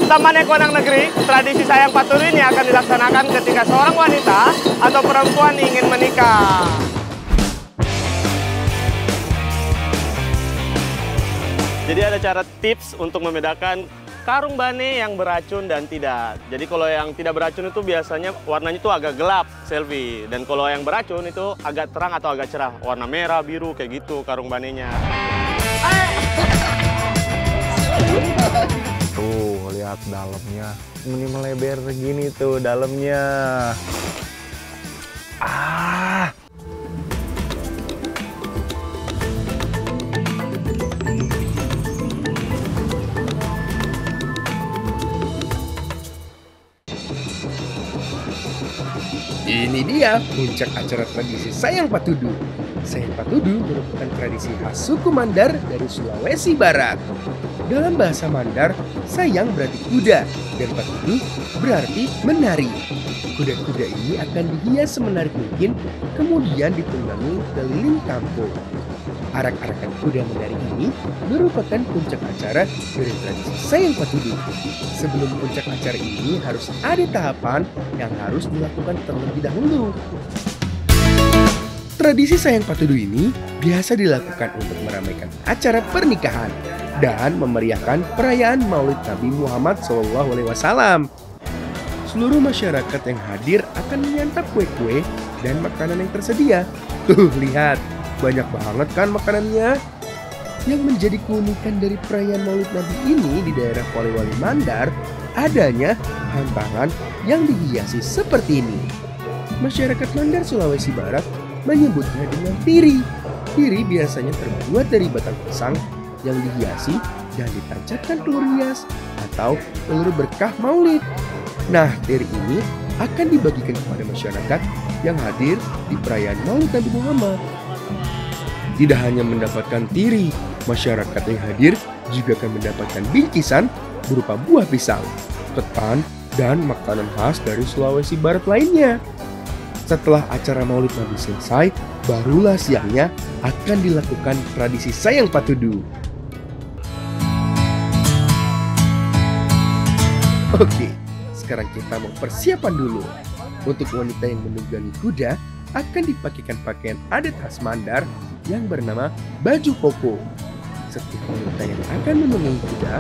Taman Ekonomi Negeri, tradisi sayang paturu ini akan dilaksanakan ketika seorang wanita atau perempuan ingin menikah. Jadi ada cara tips untuk membedakan karung bane yang beracun dan tidak. Jadi kalau yang tidak beracun itu biasanya warnanya itu agak gelap, Selvi. Dan kalau yang beracun itu agak terang atau agak cerah, warna merah, biru, kayak gitu karung banenya. Tuh, lihat dalamnya. Ini melebar gini tuh dalamnya. Ah. Ini dia puncak acara tradisi Sayang Patudu. Sayang Patudu merupakan tradisi khas suku Mandar dari Sulawesi Barat. Dalam bahasa Mandar, sayang berarti kuda dan patudu berarti menari. Kuda-kuda ini akan dihias semenarik mungkin, kemudian ditunggangi keliling kampung. Arak-arakan kuda menari ini merupakan puncak acara dari tradisi Sayang Patudu. Sebelum puncak acara ini harus ada tahapan yang harus dilakukan terlebih dahulu. Tradisi Sayang Patudu ini biasa dilakukan untuk meramaikan acara pernikahan dan memeriahkan perayaan Maulid Nabi Muhammad SAW. Seluruh masyarakat yang hadir akan menyantap kue-kue dan makanan yang tersedia. Tuh, lihat, banyak banget kan makanannya. Yang menjadi keunikan dari perayaan Maulid Nabi ini di daerah Polewali Mandar adanya hantaran yang dihiasi seperti ini. Masyarakat Mandar Sulawesi Barat menyebutnya dengan tiri. Tiri biasanya terbuat dari batang pisang yang dihiasi dan ditancapkan telur hias atau telur berkah maulid. Nah, tiri ini akan dibagikan kepada masyarakat yang hadir di perayaan Maulid Nabi Muhammad. Tidak hanya mendapatkan tiri, masyarakat yang hadir juga akan mendapatkan bingkisan berupa buah pisang, ketan, dan makanan khas dari Sulawesi Barat lainnya. Setelah acara Maulid Nabi selesai, barulah siangnya akan dilakukan tradisi Sayang Patudu. Oke, sekarang kita mau persiapan dulu. Untuk wanita yang menunggangi kuda akan dipakaikan pakaian adat khas Mandar yang bernama baju koko. Setiap wanita yang akan menunggangi kuda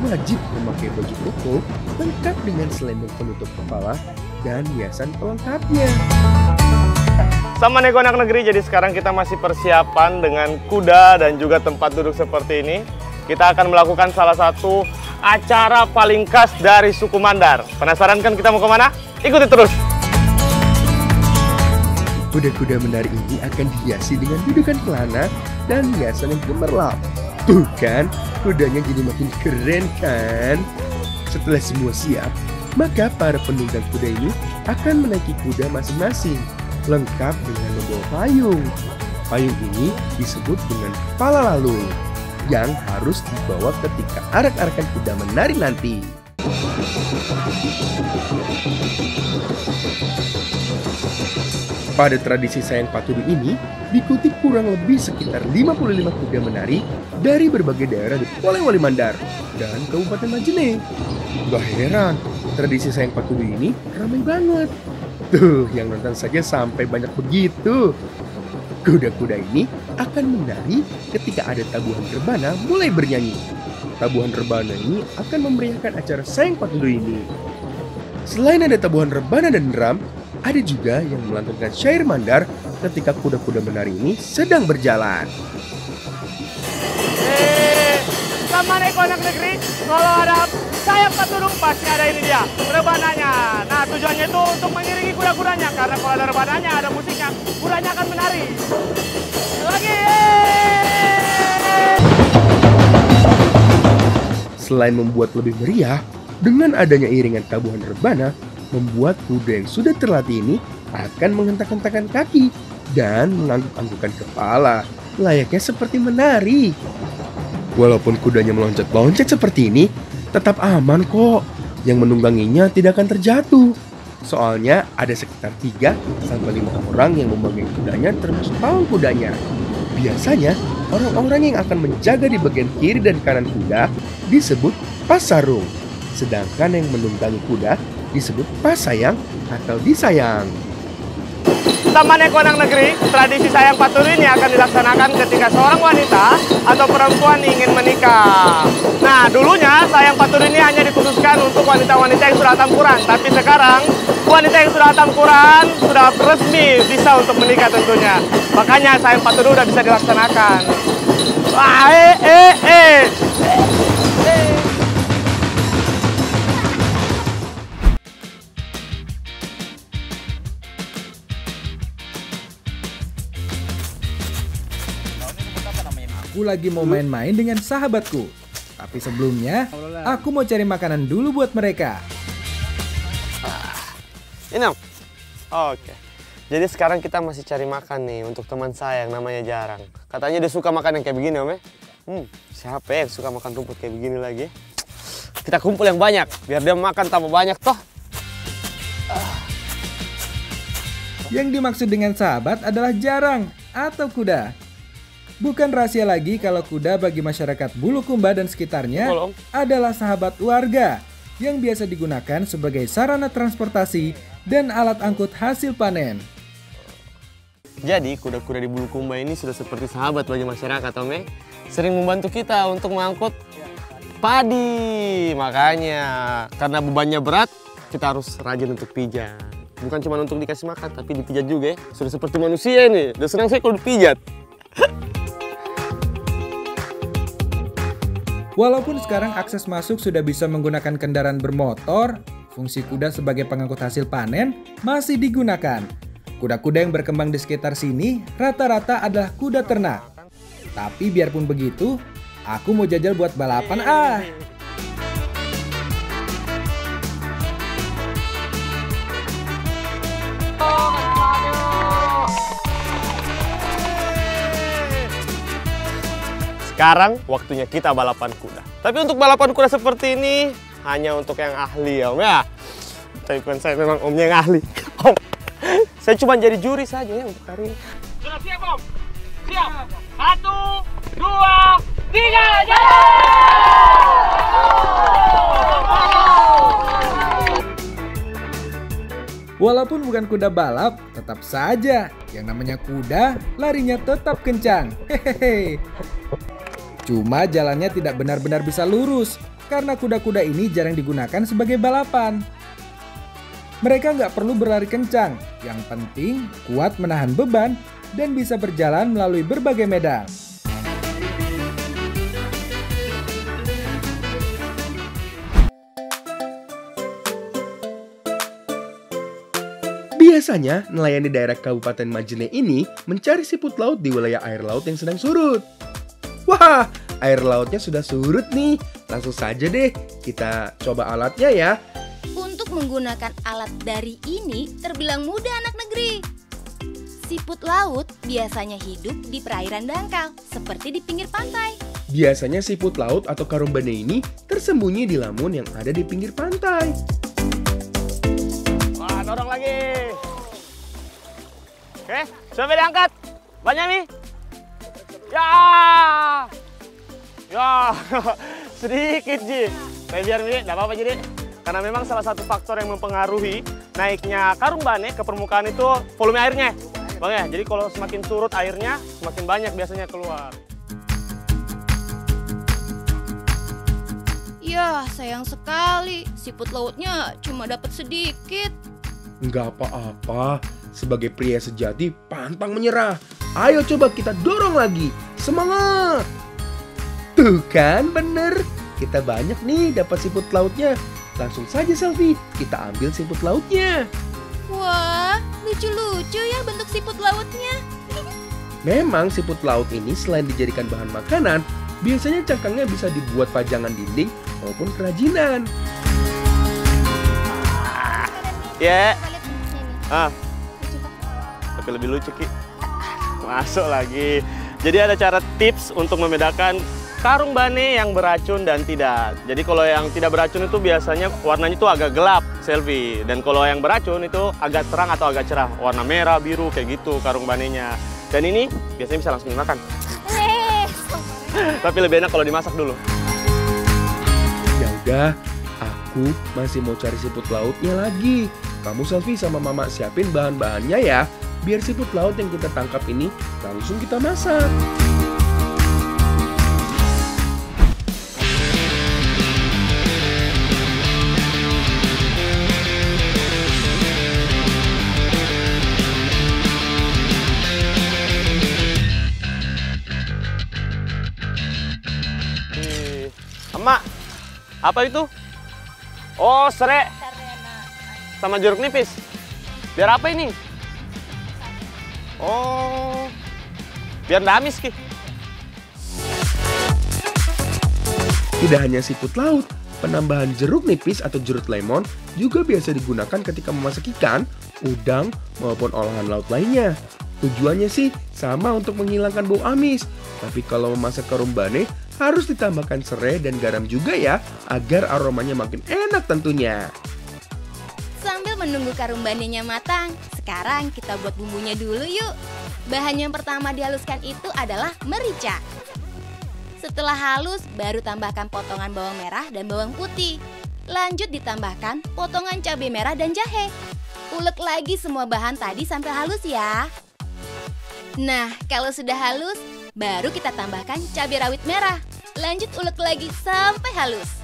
wajib memakai baju koko lengkap dengan selendang penutup kepala dan hiasan pelengkapnya. Taman Ekonomi Negeri, jadi sekarang kita masih persiapan dengan kuda dan juga tempat duduk seperti ini. Kita akan melakukan salah satu acara paling khas dari suku Mandar. Penasaran kan kita mau kemana? Ikuti terus! Kuda-kuda menari ini akan dihiasi dengan dudukan pelana dan hiasan yang gemerlap. Tuh kan, kudanya jadi makin keren kan? Setelah semua siap, maka para penunggang kuda ini akan menaiki kuda masing-masing, lengkap dengan membawa payung. Payung ini disebut dengan pala lalung, yang harus dibawa ketika arak-arakan kuda menari nanti. Pada tradisi Sayang Patudu ini, diikuti kurang lebih sekitar 55 kuda menari dari berbagai daerah di Polewali Mandar dan Kabupaten Majene. Gak heran, tradisi Sayang Patudu ini ramai banget. Tuh, yang nonton saja sampai banyak begitu. Kuda-kuda ini akan menari ketika ada tabuhan rebana mulai bernyanyi. Tabuhan rebana ini akan memeriahkan acara Sayang Patudu ini. Selain ada tabuhan rebana dan drum, ada juga yang melantunkan syair Mandar ketika kuda-kuda menari ini sedang berjalan. Taman Ekonomi Negeri, kalau ada Sayang Patudu pasti ada ini dia, rebananya. Nah, tujuannya itu untuk mengiringi kuda-kudanya, karena kalau ada rebananya, ada musiknya, kudanya akan menari. Lagi! Selain membuat lebih meriah, dengan adanya iringan tabuhan rebana, membuat kuda yang sudah terlatih ini akan menghentak-hentakan kaki dan mengangguk-anggukkan kepala, layaknya seperti menari. Walaupun kudanya meloncat-loncat seperti ini, tetap aman kok. Yang menungganginya tidak akan terjatuh. Soalnya ada sekitar 3-5 orang yang memegang kudanya termasuk pawang kudanya. Biasanya orang-orang yang akan menjaga di bagian kiri dan kanan kuda disebut pasarung. sedangkan yang menunggangi kuda disebut pasayang atau disayang. Taman Eko Anak Negeri, tradisi sayang paturi ini akan dilaksanakan ketika seorang wanita atau perempuan ingin menikah. Nah, dulunya sayang paturi ini hanya dikhususkan untuk wanita-wanita yang sudah tampuran. Tapi sekarang, wanita yang sudah tampuran sudah resmi bisa untuk menikah tentunya. Makanya sayang paturi udah bisa dilaksanakan. Wah, Aku lagi mau main-main dengan sahabatku. Tapi sebelumnya, aku mau cari makanan dulu buat mereka. ini Om. Oke. Jadi sekarang kita masih cari makan nih untuk teman saya yang namanya Jarang. Katanya dia suka makan yang kayak begini Om ya. Siapa yang suka makan rumput kayak begini lagi? Kita kumpul yang banyak, biar dia makan tambah banyak toh. Yang dimaksud dengan sahabat adalah Jarang atau kuda. Bukan rahasia lagi kalau kuda bagi masyarakat Bulukumba dan sekitarnya adalah sahabat warga yang biasa digunakan sebagai sarana transportasi dan alat angkut hasil panen. Jadi kuda-kuda di Bulukumba ini sudah seperti sahabat bagi masyarakat Om ya. Sering membantu kita untuk mengangkut padi. Makanya karena bebannya berat, kita harus rajin untuk pijat. Bukan cuma untuk dikasih makan, tapi dipijat juga ya. Sudah seperti manusia ini. Udah senang saya kalau dipijat. Walaupun sekarang akses masuk sudah bisa menggunakan kendaraan bermotor, fungsi kuda sebagai pengangkut hasil panen masih digunakan. Kuda-kuda yang berkembang di sekitar sini rata-rata adalah kuda ternak. Tapi biarpun begitu, aku mau jajal buat balapan . Sekarang waktunya kita balapan kuda. Tapi untuk balapan kuda seperti ini hanya untuk yang ahli Om ya. Tapi bukan saya memang Omnya yang ahli. Om, saya cuma jadi juri saja ya untuk hari ini. Sudah siap Om? Siap. 1, 2, 3, jalan! Walaupun bukan kuda balap, tetap saja yang namanya kuda larinya tetap kencang. Hehehe. Cuma jalannya tidak benar-benar bisa lurus karena kuda-kuda ini jarang digunakan sebagai balapan. Mereka nggak perlu berlari kencang, yang penting kuat menahan beban dan bisa berjalan melalui berbagai medan. Biasanya nelayan di daerah Kabupaten Majene ini mencari siput laut di wilayah air laut yang sedang surut. Wah, air lautnya sudah surut nih. Langsung saja deh kita coba alatnya ya. Untuk menggunakan alat dari ini terbilang mudah anak negeri. Siput laut biasanya hidup di perairan dangkal, seperti di pinggir pantai. Biasanya siput laut atau karung bane ini tersembunyi di lamun yang ada di pinggir pantai. Wah, dorong lagi. Oke, sampai diangkat. Banyak nih. Ya, sedikit Ji. Tapi biar ini, tidak apa-apa Ji. Karena memang salah satu faktor yang mempengaruhi naiknya karung bane ke permukaan itu volume airnya. Bang ya, jadi kalau semakin surut airnya, semakin banyak biasanya keluar. Ya, sayang sekali. Siput lautnya cuma dapat sedikit. Nggak apa-apa, sebagai pria sejati pantang menyerah. Ayo coba kita dorong lagi, semangat! Tuh kan bener, kita banyak nih dapat siput lautnya. Langsung saja selfie, kita ambil siput lautnya. Wah, lucu-lucu ya bentuk siput lautnya. Memang siput laut ini selain dijadikan bahan makanan, biasanya cangkangnya bisa dibuat pajangan dinding maupun kerajinan. Ya. Tapi lebih lucu Ki. Masuk lagi. Jadi ada cara tips untuk membedakan karung bane yang beracun dan tidak. Jadi kalau yang tidak beracun itu biasanya warnanya itu agak gelap, Selvi. Dan kalau yang beracun itu agak terang atau agak cerah, warna merah, biru kayak gitu karung banenya. Dan ini biasanya bisa langsung dimakan. Tapi lebih enak kalau dimasak dulu. Ya udah, aku aku masih mau cari siput lautnya lagi. Kamu Selfie sama Mama siapin bahan-bahannya ya, biar siput laut yang kita tangkap ini langsung kita masak. Emak, apa itu? Oh, serai. Sama jeruk nipis. Biar apa ini? Oh, biar ndamis ki. Tidak hanya siput laut, penambahan jeruk nipis atau jeruk lemon juga biasa digunakan ketika memasak ikan, udang, maupun olahan laut lainnya. Tujuannya sih sama untuk menghilangkan bau amis. Tapi kalau memasak karumbane harus ditambahkan serai dan garam juga ya, agar aromanya makin enak tentunya. Sambil menunggu karumbanenya matang, sekarang kita buat bumbunya dulu yuk. Bahan yang pertama dihaluskan itu adalah merica. Setelah halus, baru tambahkan potongan bawang merah dan bawang putih. Lanjut ditambahkan potongan cabai merah dan jahe. Ulek lagi semua bahan tadi sampai halus ya. Nah, kalau sudah halus, baru kita tambahkan cabai rawit merah. Lanjut ulek lagi sampai halus.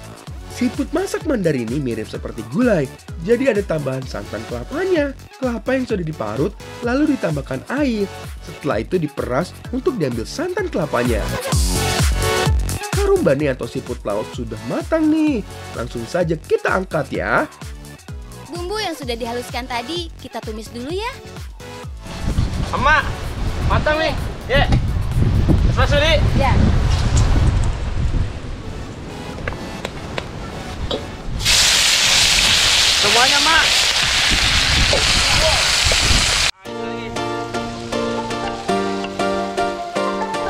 Siput masak mandar ini mirip seperti gulai, jadi ada tambahan santan kelapanya. Kelapa yang sudah diparut, lalu ditambahkan air. Setelah itu diperas untuk diambil santan kelapanya. Karumbane atau siput laut sudah matang nih. Langsung saja kita angkat ya. Bumbu yang sudah dihaluskan tadi, kita tumis dulu ya. Emak, matang nih. Ya. Mas Sudi. Ya. Semuanya, Mak.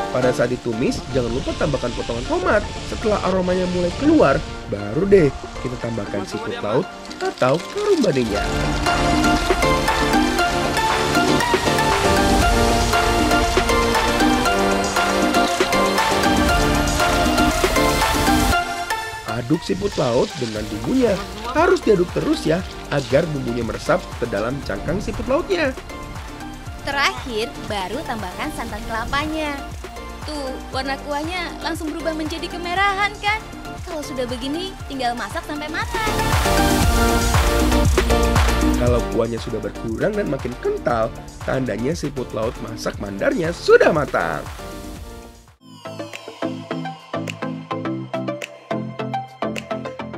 Pada saat ditumis, jangan lupa tambahkan potongan tomat. Setelah aromanya mulai keluar, baru deh kita tambahkan siput laut atau karumbanenya. Aduk siput laut dengan bumbunya. Harus diaduk terus ya, agar bumbunya meresap ke dalam cangkang siput lautnya. Terakhir, baru tambahkan santan kelapanya. Tuh, warna kuahnya langsung berubah menjadi kemerahan kan? Kalau sudah begini, tinggal masak sampai matang. Kalau kuahnya sudah berkurang dan makin kental, tandanya siput laut masak mandarnya sudah matang.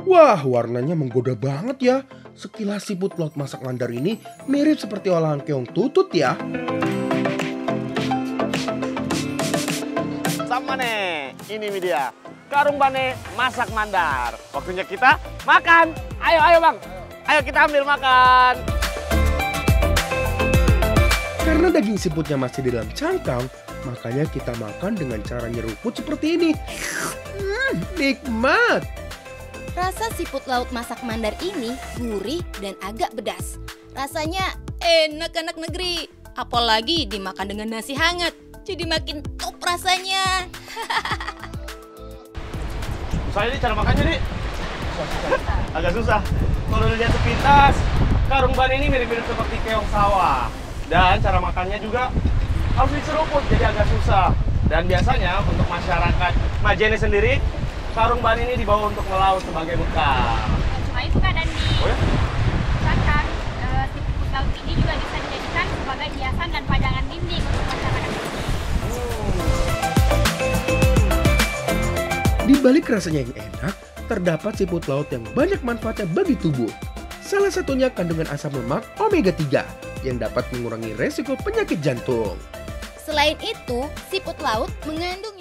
Wah, warnanya menggoda banget ya. Sekilas siput laut masak mandar ini mirip seperti olahan keong tutut ya. Sama nih, ini dia. Karumbane masak mandar. Waktunya kita makan. Ayo Bang. Ayo kita ambil makan. Karena daging siputnya masih di dalam cangkang, makanya kita makan dengan cara nyeruput seperti ini. Nikmat. Rasa siput laut masak mandar ini gurih dan agak pedas. Rasanya enak anak negeri. Apalagi dimakan dengan nasi hangat. Jadi makin top rasanya. Saya ini cara makannya nih. Agak susah. Kalau dilihat sepintas, karumbane ini mirip-mirip seperti keong sawah. Dan cara makannya juga harus diseruput, jadi agak susah. Dan biasanya untuk masyarakat Majene sendiri, karumbane ini dibawa untuk melaut sebagai bekal. Cuma itu Kak, dan di Oh ya? Cangkang, siput laut ini juga bisa dijadikan sebagai hiasan dan pajangan dinding untuk masyarakat. Di balik rasanya yang enak, terdapat siput laut yang banyak manfaatnya bagi tubuh. Salah satunya kandungan asam lemak omega 3 yang dapat mengurangi resiko penyakit jantung. Selain itu, siput laut mengandung